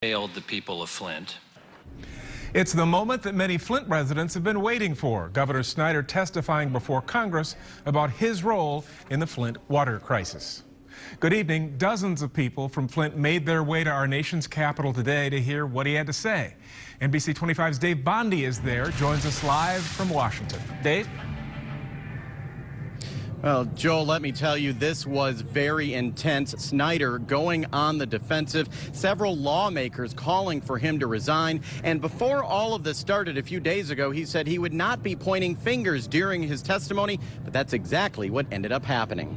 failed the people of Flint. It's the moment that many Flint residents have been waiting for. Governor Snyder testifying before Congress about his role in the Flint water crisis. Good evening. Dozens of people from Flint made their way to our nation's capital today to hear what he had to say. NBC 25's Dave Bondy is there, joins us live from Washington. Dave? Well, Joel, let me tell you, this was very intense. Snyder going on the defensive, several lawmakers calling for him to resign. And before all of this started a few days ago, he said he would not be pointing fingers during his testimony, but that's exactly what ended up happening.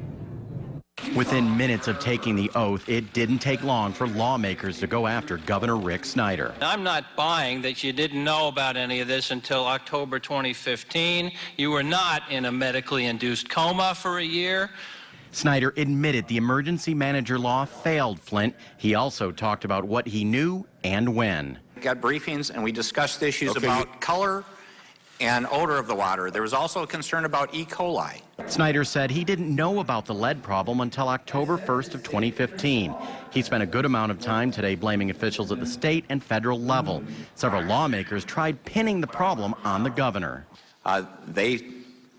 Within minutes of taking the oath, it didn't take long for lawmakers to go after Governor Rick Snyder. I'm not buying that you didn't know about any of this until October 2015. You were not in a medically induced coma for a year. Snyder admitted the emergency manager law failed Flint. He also talked about what he knew and when. We got briefings and we discussed issues about color and odor of the water. There was also a concern about E. coli. Snyder said he didn't know about the lead problem until October 1st of 2015. He spent a good amount of time today blaming officials at the state and federal level. Several lawmakers tried pinning the problem on the governor. They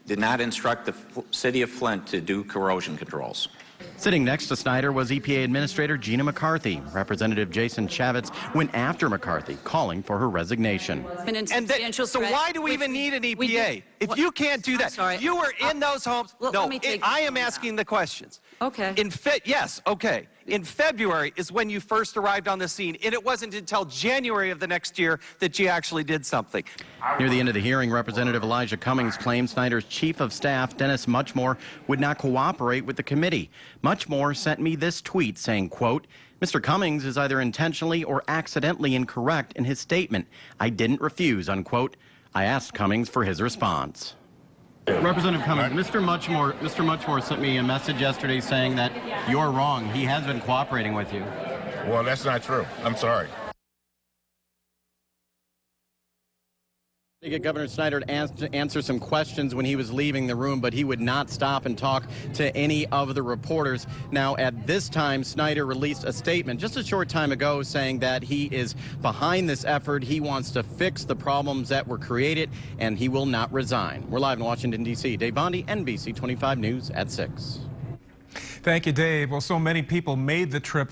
did not instruct the city of Flint to do corrosion controls. Sitting next to Snyder was EPA Administrator Gina McCarthy. Representative Jason Chavez went after McCarthy, calling for her resignation. So why do we even need an EPA? If you can't do that, you were in those homes. No, I am asking the questions. Okay. Yes, okay. In February is when you first arrived on the scene, and it wasn't until January of the next year that you actually did something. Near the end of the hearing, Representative Elijah Cummings claimed Snyder's chief of staff, Dennis Muchmore, would not cooperate with the committee. Muchmore sent me this tweet saying, quote, "Mr. Cummings is either intentionally or accidentally incorrect in his statement. I didn't refuse," unquote. I asked Cummings for his response. Representative Cummings, Mr. Muchmore sent me a message yesterday saying that you're wrong. He has been cooperating with you. Well, that's not true. I'm sorry. To get Governor Snyder to answer some questions when he was leaving the room, but he would not stop and talk to any of the reporters. Now, at this time, Snyder released a statement just a short time ago saying that he is behind this effort. He wants to fix the problems that were created, and he will not resign. We're live in Washington, D.C. Dave Bondy, NBC 25 News at 6. Thank you, Dave. Well, so many people made the trip